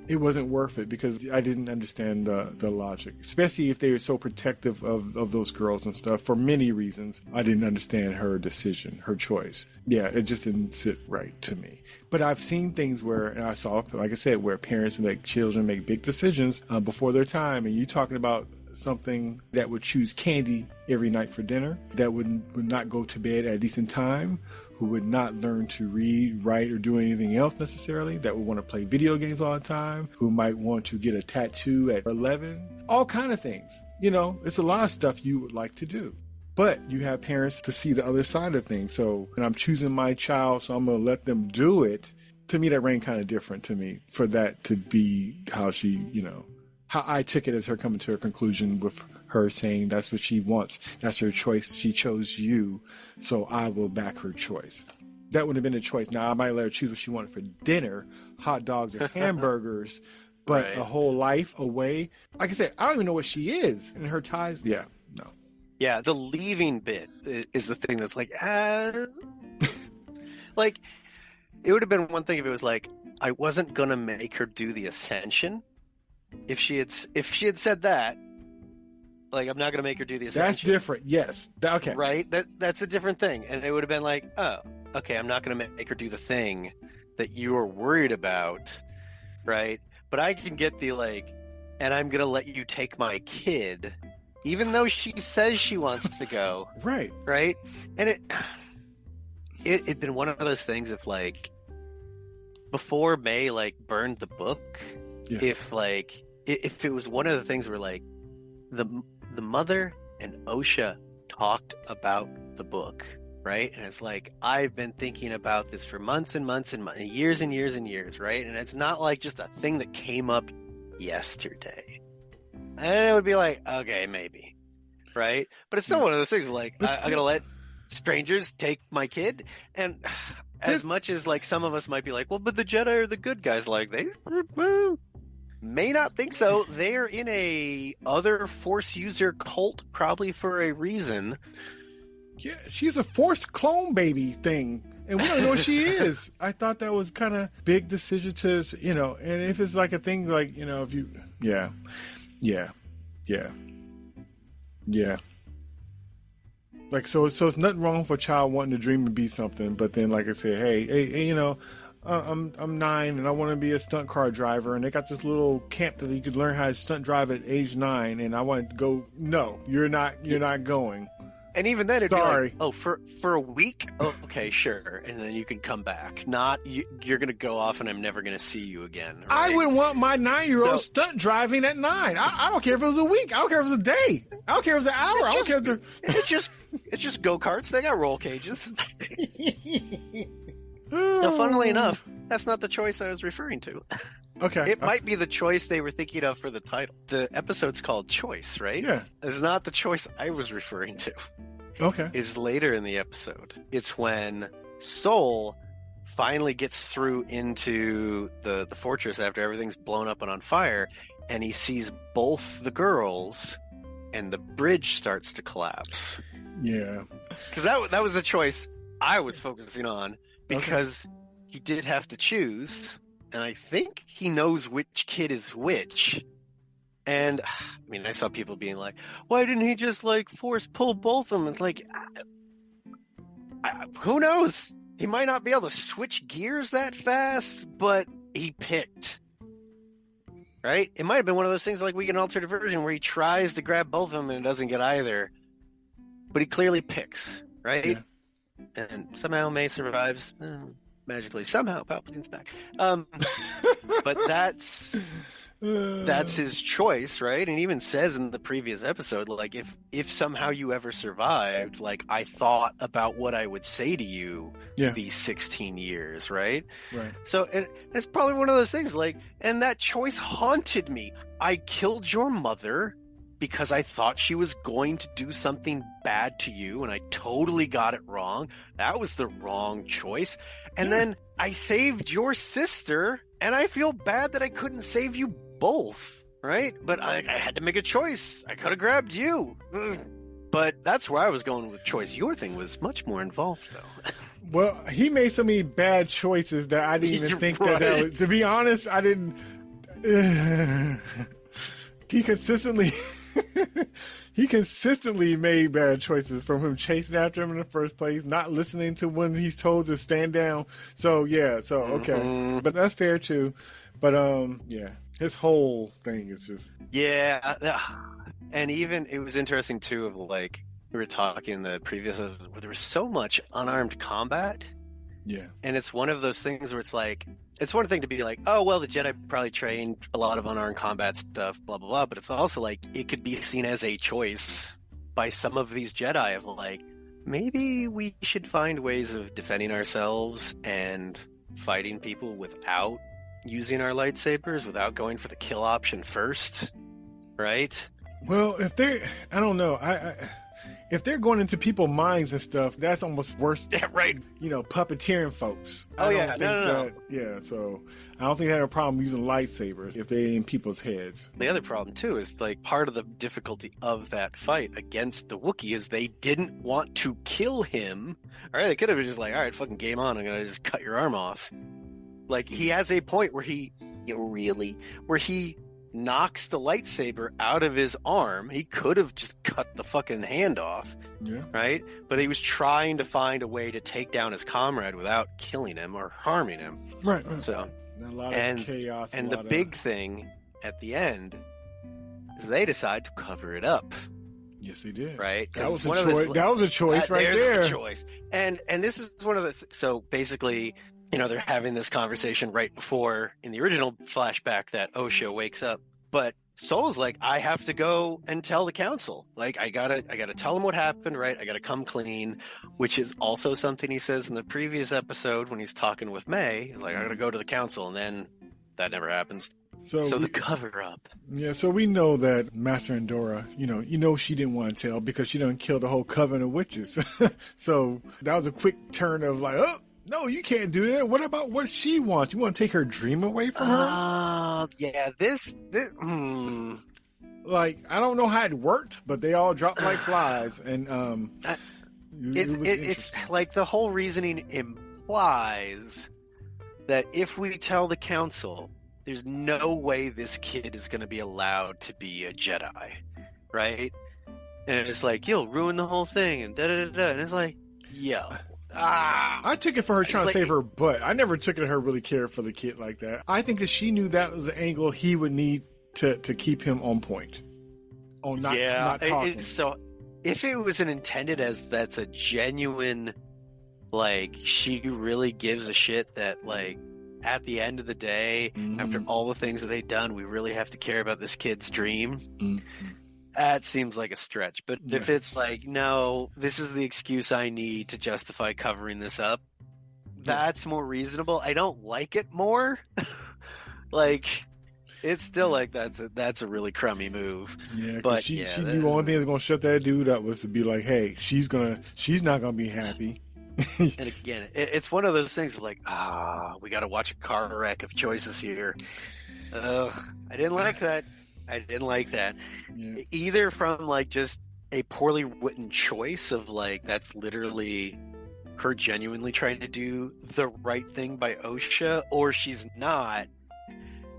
it wasn't worth it, because I didn't understand the logic, especially if they were so protective of those girls and stuff. For many reasons, I didn't understand her decision, her choice. Yeah, it just didn't sit right to me. But I've seen things where, and I saw, like I said, where parents and children make big decisions before their time. And you're talking about something that would choose candy every night for dinner, that would not go to bed at a decent time, who would not learn to read, write, or do anything else necessarily, that would want to play video games all the time, who might want to get a tattoo at 11, all kind of things. It's a lot of stuff you would like to do. But you have parents to see the other side of things. So, and I'm choosing my child, so I'm going to let them do it. to me, that rang kind of different to me for that to be how she, how I took it as her coming to a conclusion with her saying that's what she wants. That's her choice. She chose you, so I will back her choice. That would have been a choice. Now, I might let her choose what she wanted for dinner, hot dogs or hamburgers, but Right. a whole life away. Like I said, I don't even know what she is in her ties. Yeah, no. Yeah, the leaving bit is the thing that's like, like, it would have been one thing if it was like, I wasn't gonna make her do the ascension. If she had said that, like, I'm not gonna make her do the ascension. That's different. Yes. Okay. Right? That's a different thing. And it would have been like, oh, okay, I'm not gonna make her do the thing that you are worried about, right? But I can get the like, and I'm gonna let you take my kid, even though she says she wants to go. Right. Right? And it'd been one of those things if like before May like burned the book, Yeah. if it was one of the things where like the mother and Osha talked about the book, right? And it's like, I've been thinking about this for months and months and years and years and years, right? And it's not like just a thing that came up yesterday. And it would be like, okay, maybe, right? But it's still one of those things where like, I'm gonna let strangers take my kid. And as much as like some of us might be like, well, but the Jedi are the good guys, like they may not think so. They're in a other Force user cult, probably for a reason. Yeah, she's a forced clone baby thing, and we don't know what she is. I thought that was kind of big decision to, and if it's like a thing like, if you, yeah. Like, so it's nothing wrong for a child wanting to dream and be something, but then, like I said, hey, I'm 9 and I want to be a stunt car driver, and they got this little camp that you could learn how to stunt drive at age 9, and I want to go. No, you're not going. And even then, it'd Sorry. be like, oh, for a week? Oh, okay, sure. And then you can come back. Not, you're going to go off and I'm never going to see you again. Right? I wouldn't want my 9-year-old stunt driving at 9. I don't care if it was a week. I don't care if it was a day. I don't care if it was an hour. I don't care if it's just go-karts. They got roll cages. Now, funnily enough, that's not the choice I was referring to. Okay. It might be the choice they were thinking of for the title. The episode's called Choice, right? Yeah. It's not the choice I was referring to. Okay. Is later in the episode. It's when Soul finally gets through into the fortress after everything's blown up and on fire, and he sees both the girls, and the bridge starts to collapse. Yeah. Because that was the choice I was focusing on, because he did have to choose, and I think he knows which kid is which. And I mean, I saw people being like, why didn't he just like force pull both of them? It's like, who knows? He might not be able to switch gears that fast, but he picked. Right? It might have been one of those things like we get an alternate version where he tries to grab both of them and it doesn't get either. But he clearly picks, right? Yeah. And somehow May survives. Magically. Somehow Palpatine's back. But that's his choice, right? And he even says in the previous episode, like, if somehow you ever survived, like, I thought about what I would say to you these 16 years, right? Right. So and it's probably one of those things, like, and that choice haunted me. I killed your mother because I thought she was going to do something bad to you, and I totally got it wrong. That was the wrong choice. And then I saved your sister, and I feel bad that I couldn't save you both, right? But I had to make a choice. I could have grabbed you. But that's where I was going with choice. Your thing was much more involved, though. Well, he made so many bad choices that I didn't even think that was, to be honest, I didn't. He consistently made bad choices, from him chasing after him in the first place, not listening to when he's told to stand down. So okay, but that's fair too. But his whole thing is just and even it was interesting too. Of like we were talking in the previous episode where there was so much unarmed combat. Yeah, and it's one of those things where it's like, it's one thing to be like, oh, well, the Jedi probably trained a lot of unarmed combat stuff, blah, blah, blah. But it's also like, it could be seen as a choice by some of these Jedi of like, maybe we should find ways of defending ourselves and fighting people without using our lightsabers, without going for the kill option first, right? Well, I don't know. If they're going into people's minds and stuff, that's almost worse. Yeah, right. Puppeteering folks. Oh, yeah. No. Yeah, so I don't think they had a problem using lightsabers if they're in people's heads. The other problem, too, is like part of the difficulty of that fight against the Wookiee is they didn't want to kill him. All right, they could have been just like, all right, fucking game on. I'm going to just cut your arm off. Like, he has a point where he knocks the lightsaber out of his arm. He could have just cut the fucking hand off, right? But he was trying to find a way to take down his comrade without killing him or harming him. Right. So, a lot of chaos. And the big thing at the end is they decide to cover it up. Yes, they did. Right? That was a choice. That was a choice right there. A choice. And this is one of the. So basically, they're having this conversation right before in the original flashback that Osha wakes up. But Soul's like, I have to go and tell the council. Like, I gotta tell them what happened, right? I gotta come clean, which is also something he says in the previous episode when he's talking with May. He's like, I gotta go to the council, and then that never happens. So the cover up. Yeah, so we know that Master Andorra, she didn't want to tell because she done killed the whole coven of witches. So that was a quick turn of like, oh, no, you can't do that. What about what she wants? You want to take her dream away from her? Yeah, Like, I don't know how it worked, but they all dropped like flies. And it's like the whole reasoning implies that if we tell the council, there's no way this kid is going to be allowed to be a Jedi, right? And it's like, you'll ruin the whole thing, and da-da-da-da. And it's like, yo. I took it for her trying to save her butt. I never took it her really cared for the kid like that. I think that she knew that was the angle he would need to keep him on point. Not talking. So if it was intended as that's a genuine, like, she really gives a shit that, like, at the end of the day, after all the things that they've done, we really have to care about this kid's dream. That seems like a stretch. But if it's like, no, this is the excuse I need to justify covering this up, that's more reasonable. I don't like it more. Like, it's still like that's a really crummy move. Yeah, but she knew the only thing that's gonna shut that dude up was to be like, hey, she's not gonna be happy. And again, it's one of those things of like, we got to watch a car wreck of choices here. I didn't like that. Yeah. Either from like just a poorly written choice of like, that's literally her genuinely trying to do the right thing by Osha, or she's not.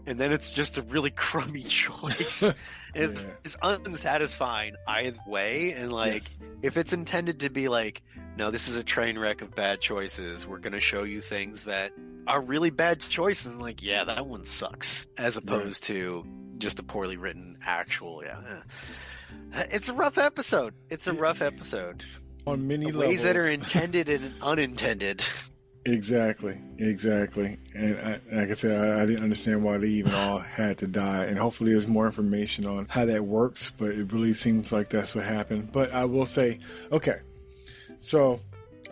And then it's just a really crummy choice. It's unsatisfying either way. And like, if it's intended to be like, no, this is a train wreck of bad choices, we're going to show you things that are really bad choices. And like, yeah, that one sucks. As opposed to just a poorly written actual. It's a rough episode. On many levels. Ways that are intended and unintended. Exactly. And like I said, I didn't understand why they even all had to die. And hopefully there's more information on how that works, but it really seems like that's what happened. But I will say, okay, so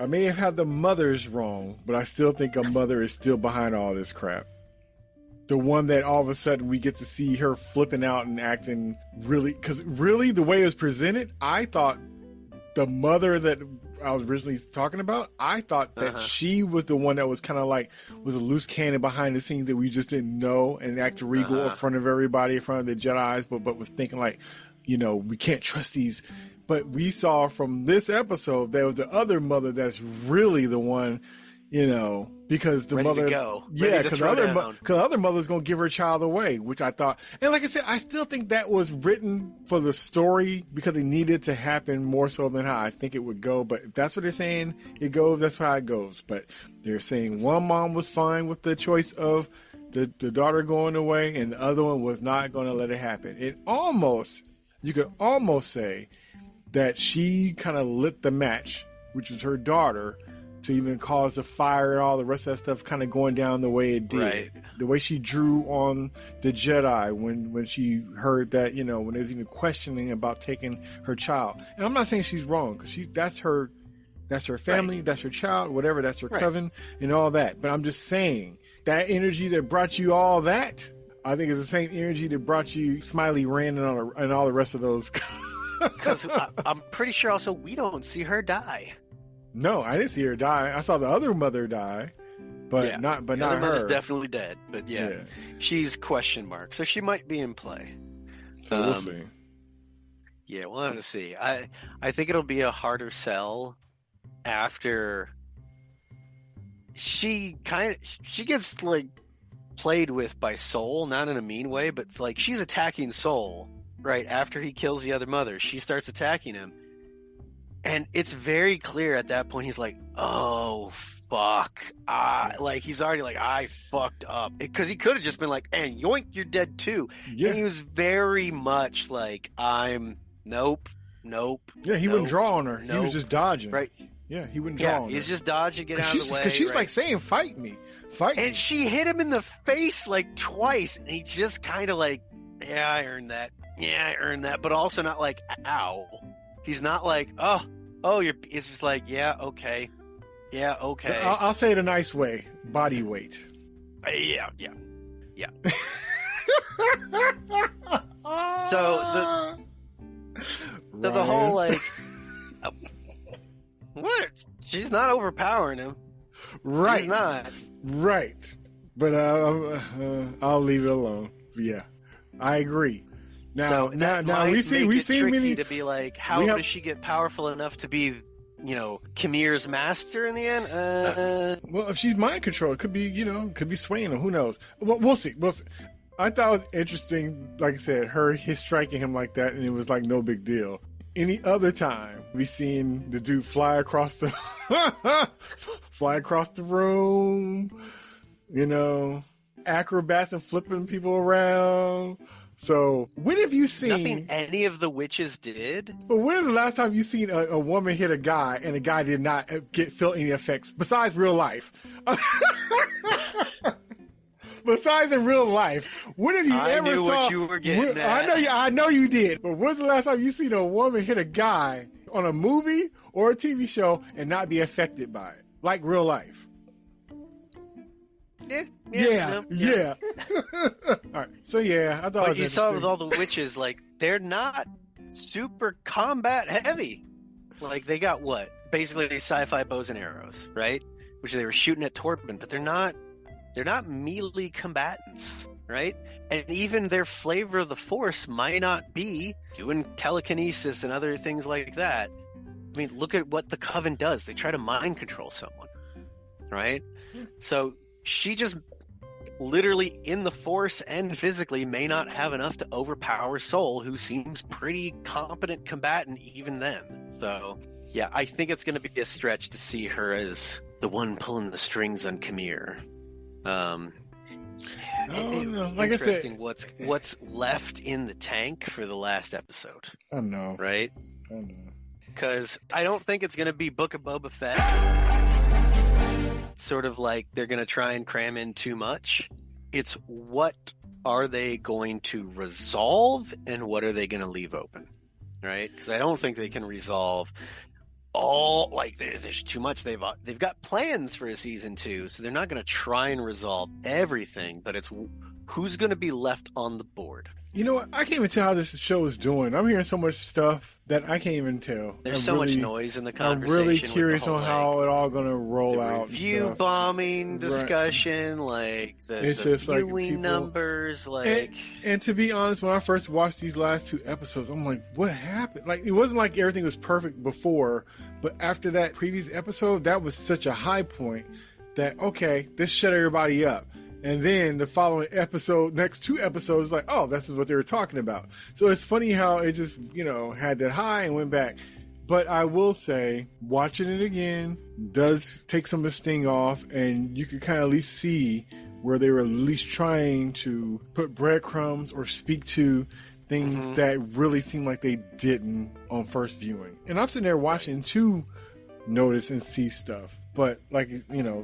I may have had the mothers wrong, but I still think a mother is still behind all this crap. The one that all of a sudden we get to see her flipping out and acting really, because really the way it was presented, I thought the mother that I was originally talking about, I thought that she was the one that was kind of like, was a loose cannon behind the scenes that we just didn't know and act regal in front of everybody, in front of the Jedi's, but was thinking like, we can't trust these. But we saw from this episode, there was the other mother that's really the one, because the ready mother, to go. because the other mother's going to give her child away, which I thought, and like I said, I still think that was written for the story because it needed to happen more so than how I think it would go. But if that's what they're saying, it goes, that's how it goes. But they're saying one mom was fine with the choice of the daughter going away, and the other one was not going to let it happen. You could almost say that she kind of lit the match, which was her daughter, to even cause the fire and all the rest of that stuff kind of going down the way it did. Right. The way she drew on the Jedi when she heard that, when there's even questioning about taking her child. And I'm not saying she's wrong, because that's her That's her family. Right. That's her child. Whatever. That's her Right. coven and all that. But I'm just saying that energy that brought you all that, I think is the same energy that brought you Smiley Rand and all the rest of those. Because I'm pretty sure also we don't see her die. No, I didn't see her die. I saw the other mother die, but not the not other mother's her. definitely dead, but she's question mark, so she might be in play. So we'll see. Yeah, we'll have to see. I think it'll be a harder sell after she gets like played with by Soul, not in a mean way, but like she's attacking Soul right after he kills the other mother. She starts attacking him, and it's very clear at that point. He's like, "Oh fuck!" Like he's already like, "I fucked up," because he could have just been like, "And yoink, you're dead too." Yeah. And he was very much like, Nope. Yeah, he wouldn't draw on her. He was just dodging. Right. Yeah, he wouldn't draw on her. He's just dodging, get out of the way. Because she's right? like saying, fight me. And she hit him in the face like twice. And he just kind of like, yeah, I earned that. Yeah, I earned that. But also not like, ow. He's not like, oh, it's just like, yeah, okay. Yeah, okay. I'll say it a nice way. Body weight. Yeah. So the whole like, what? She's not overpowering him. Right. She's not. Right. But I'll leave it alone. Yeah, I agree. Now we see many to be like, how does she get powerful enough to be, Khmer's master in the end? Well, if she's mind control, it could be, could be swaying him. Who knows? Well, we'll see. I thought it was interesting, like I said, his striking him like that, and it was like no big deal. Any other time, we seen the dude fly across the room, acrobats and flipping people around. So when have you seen nothing any of the witches did? But when is the last time you seen a woman hit a guy and the guy did not feel any effects besides real life? Besides in real life, when have you ever saw? What you were getting at. I know you did. But when's the last time you seen a woman hit a guy on a movie or a TV show and not be affected by it, like real life? Yeah. All right. So I thought. But you saw with all the witches, like they're not super combat heavy. Like they got what? Basically, sci-fi bows and arrows, right? Which they were shooting at Torben, but they're not melee combatants, right? And even their flavor of the Force might not be doing telekinesis and other things like that. I mean, look at what the Coven does. They try to mind control someone, right? So she just literally in the Force and physically may not have enough to overpower Soul, who seems pretty competent combatant even then. So, yeah, I think it's going to be a stretch to see her as the one pulling the strings on Khmer. Like I said, what's left in the tank for the last episode. I know, right? I know, because I don't think it's going to be Book of Boba Fett. Sort of like they're going to try and cram in too much. It's what are they going to resolve and what are they going to leave open, right? Because I don't think they can resolve all, like there's too much. They've got plans for a season 2, so they're not going to try and resolve everything, but it's who's going to be left on the board. You know what? I can't even tell how this show is doing. I'm hearing so much stuff that I can't even tell. There's so much noise in the conversation. I'm really curious on how it all going to roll out. Review bombing discussion, like the viewing numbers, like. And to be honest, when I first watched these last 2 episodes, I'm like, what happened? Like, it wasn't like everything was perfect before, but after that previous episode, that was such a high point that, okay, this shut everybody up. And then the following episode, next 2 episodes, like, oh, this is what they were talking about. So it's funny how it just, had that high and went back. But I will say, watching it again does take some of the sting off, and you can kind of at least see where they were at least trying to put breadcrumbs or speak to things that really seemed like they didn't on first viewing. And I'm sitting there watching to notice and see stuff. But, like,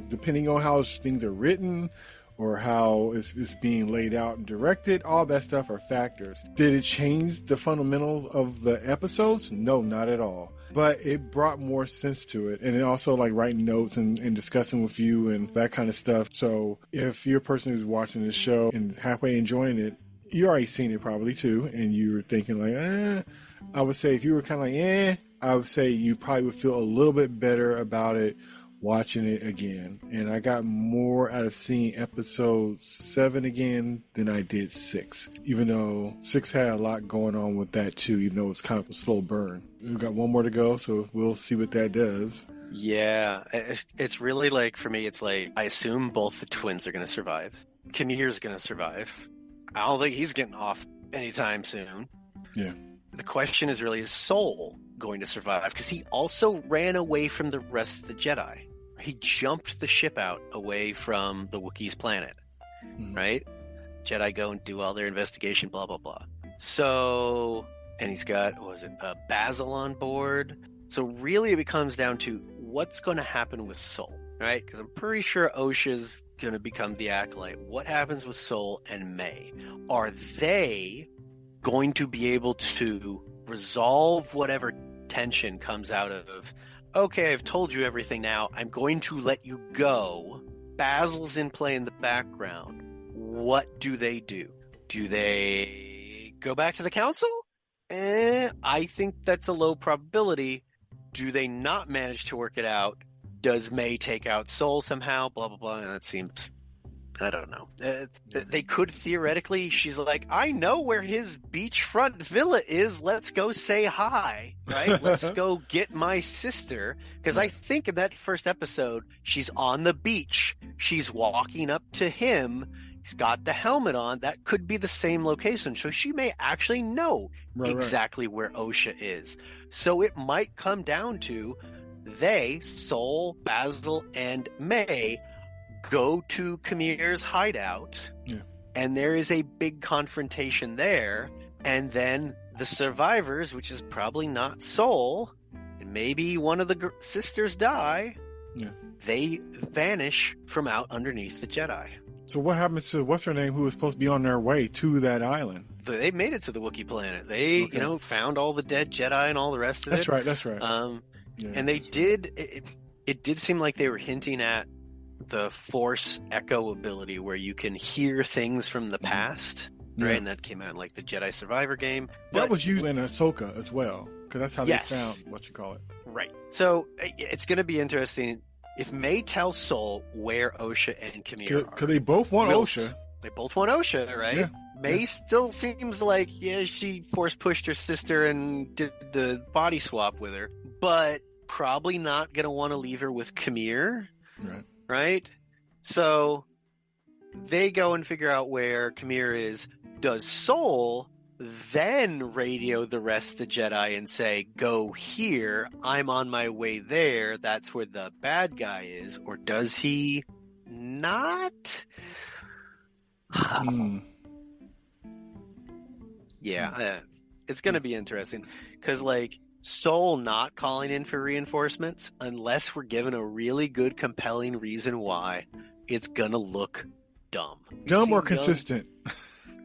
depending on how things are written, or how it's being laid out and directed. All that stuff are factors. Did it change the fundamentals of the episodes? No, not at all. But it brought more sense to it. And it also like writing notes and discussing with you and that kind of stuff. So if you're a person who's watching this show and halfway enjoying it, you already seen it probably too. And you were thinking like, I would say if you were kind of like, I would say you probably would feel a little bit better about it watching it again. And I got more out of seeing episode 7 again than I did 6, even though 6 had a lot going on with that too, even though it's kind of a slow burn. We've got one more to go, so we'll see what that does. Yeah, it's really like, for me, it's like, I assume both the twins are going to survive. Kimir's going to survive. I don't think he's getting off anytime soon. Yeah. The question is really, is Soul going to survive? Because he also ran away from the rest of the Jedi. He jumped the ship out away from the Wookiees' planet, right? Jedi go and do all their investigation, blah, blah, blah. So, and he's got, Basil on board. So really it comes down to what's going to happen with Soul, right? Because I'm pretty sure Osha's going to become the Acolyte. What happens with Soul and May? Are they going to be able to resolve whatever tension comes out of, okay, I've told you everything now, I'm going to let you go. Basil's in play in the background. What do they do? Do they go back to the council? I think that's a low probability. Do they not manage to work it out? Does May take out Soul somehow? Blah, blah, blah. And that seems, I don't know. They could theoretically, she's like, I know where his beachfront villa is. Let's go say hi, right? Let's go get my sister. Because I think in that first episode, she's on the beach. She's walking up to him. He's got the helmet on. That could be the same location. So she may actually know exactly where Osha is. So it might come down to they, Soul, Basil, and May, go to Kimir's hideout, and there is a big confrontation there, and then the survivors, which is probably not Soul, and maybe one of the sisters die, they vanish from out underneath the Jedi. So what happens to what's her name, who was supposed to be on their way to that island? They made it to the Wookiee planet. They, found all the dead Jedi and all the rest of it. That's right. And they did. It did seem like they were hinting at the Force Echo ability, where you can hear things from the past, right? And that came out in like the Jedi Survivor game. That was used in Ahsoka as well, because that's how they found Right. So it's going to be interesting if May tells Soul where Osha and Kimir are. Because they both want Osha. They both want Osha, right? Yeah. May still seems like, she force pushed her sister and did the body swap with her, but probably not going to want to leave her with Kimir. Right? So they go and figure out where Kimir is. Does Soul then radio the rest of the Jedi and say, go here, I'm on my way there, that's where the bad guy is? Or does he not? It's going to be interesting, because like Soul not calling in for reinforcements, unless we're given a really good compelling reason why, it's going to look dumb. Dumb or consistent?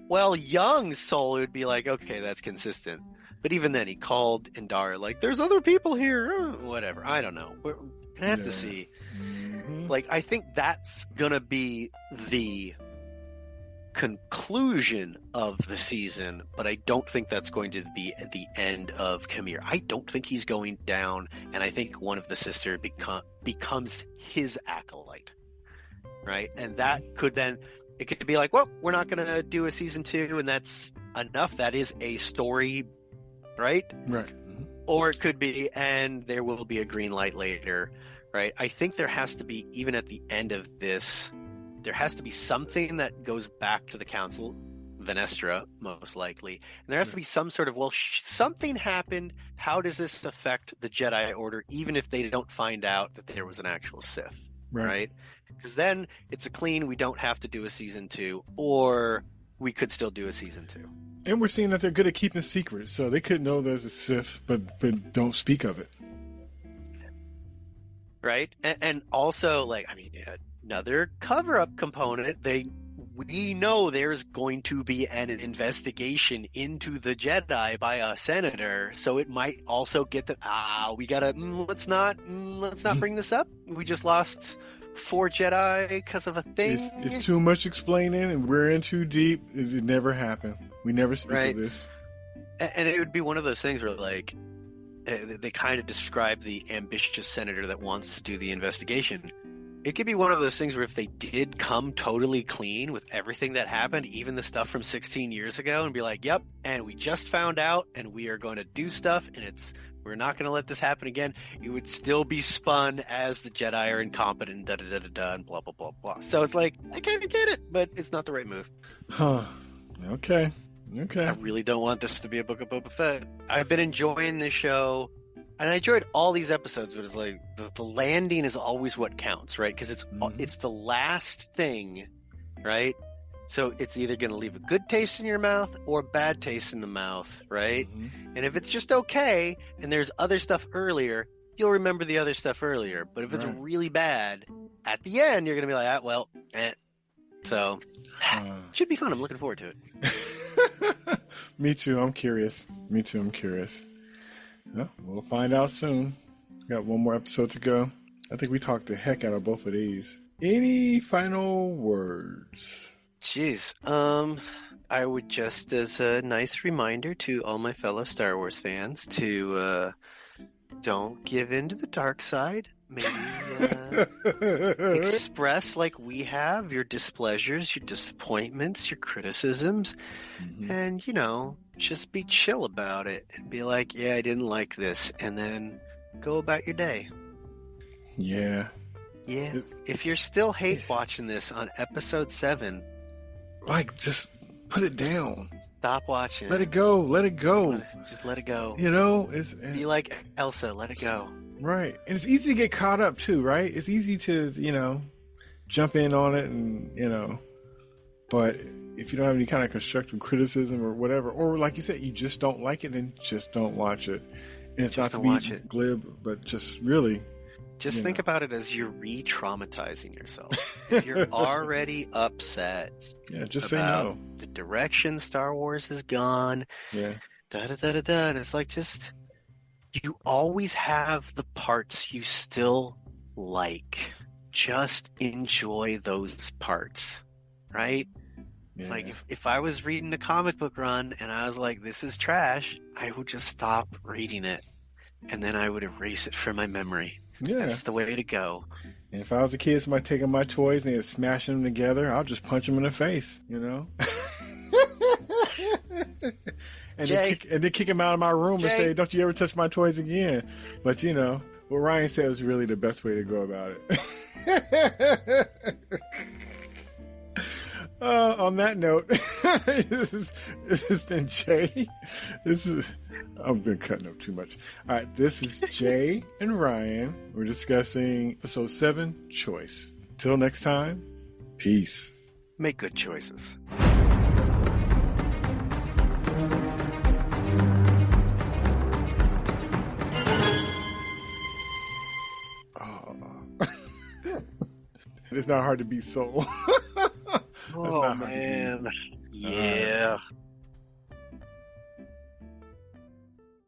Well, young Soul would be like, okay, that's consistent. But even then, he called Indara like, there's other people here. Whatever. I don't know. We're going to have to see. Like, I think that's going to be the conclusion of the season, but I don't think that's going to be at the end of Kimir. I don't think he's going down, and I think one of the sisters becomes his acolyte, right? And that could then, it could be like, well, we're not going to do a season 2, and that's enough. That is a story, right? Right. Or it could be, and there will be a green light later, right? I think there has to be, even at the end of this, there has to be something that goes back to the council, Venestra, most likely. And there has to be some sort of, something happened. How does this affect the Jedi Order, even if they don't find out that there was an actual Sith, right? Because then it's a clean, we don't have to do a season 2, or we could still do a season 2. And we're seeing that they're good at keeping secrets, so they could know there's a Sith, but don't speak of it. Right? And also, like, I mean, another cover-up component. We know there's going to be an investigation into the Jedi by a senator, so it might also get the we gotta let's not bring this up. We just lost 4 Jedi because of a thing. It's too much explaining, and we're in too deep. It never happened. We never speak of this. And it would be one of those things where, like, they kind of describe the ambitious senator that wants to do the investigation. It could be one of those things where if they did come totally clean with everything that happened, even the stuff from 16 years ago, and be like, yep, and we just found out, and we are going to do stuff, and we're not going to let this happen again, it would still be spun as the Jedi are incompetent, da-da-da-da-da, and blah, blah, blah, blah. So it's like, I kind of get it, but it's not the right move. Huh. Okay. I really don't want this to be a Book of Boba Fett. I've been enjoying this show. And I enjoyed all these episodes, but it's like the landing is always what counts, right? Because it's the last thing, right? So it's either going to leave a good taste in your mouth or a bad taste in the mouth, right? Mm-hmm. And if it's just okay and there's other stuff earlier, you'll remember the other stuff earlier. But if it's really bad, at the end, you're going to be like, So, should be fun. I'm looking forward to it. Me too. I'm curious. Yeah, we'll find out soon. Got one more episode to go. I think we talked the heck out of both of these. Any final words? Jeez. I would just, as a nice reminder to all my fellow Star Wars fans, to don't give in to the dark side. Maybe express, like we have, your displeasures, your disappointments, your criticisms, and, just be chill about it and be like, yeah, I didn't like this, and then go about your day. Yeah. If you're still hate watching this on episode 7, just put it down. Stop watching. Let it go. Just let it go. Be like Elsa. Let it go. Right. And it's easy to get caught up too, right? It's easy to, jump in on it and, but if you don't have any kind of constructive criticism or whatever, or like you said, you just don't like it, then just don't watch it. And it's not to be glib, but just really. Just think about it as you're re-traumatizing yourself. If you're already upset just say no. The direction Star Wars has gone, da-da-da-da-da, and it's like you always have the parts you still like. Just enjoy those parts, right? Yeah. It's like if I was reading a comic book run and I was like, this is trash, I would just stop reading it. And then I would erase it from my memory. Yeah. That's the way to go. And if I was a kid, somebody taking my toys and they're smashing them together, I'll just punch them in the face, and then kick him out of my room and say, don't you ever touch my toys again. But, what Ryan said was really the best way to go about it. On that note, this has been Jay. I've been cutting up too much. All right, this is Jay and Ryan. We're discussing episode 7, Choice. Till next time, peace. Make good choices. It's not hard to be Soul. Oh, man. Yeah.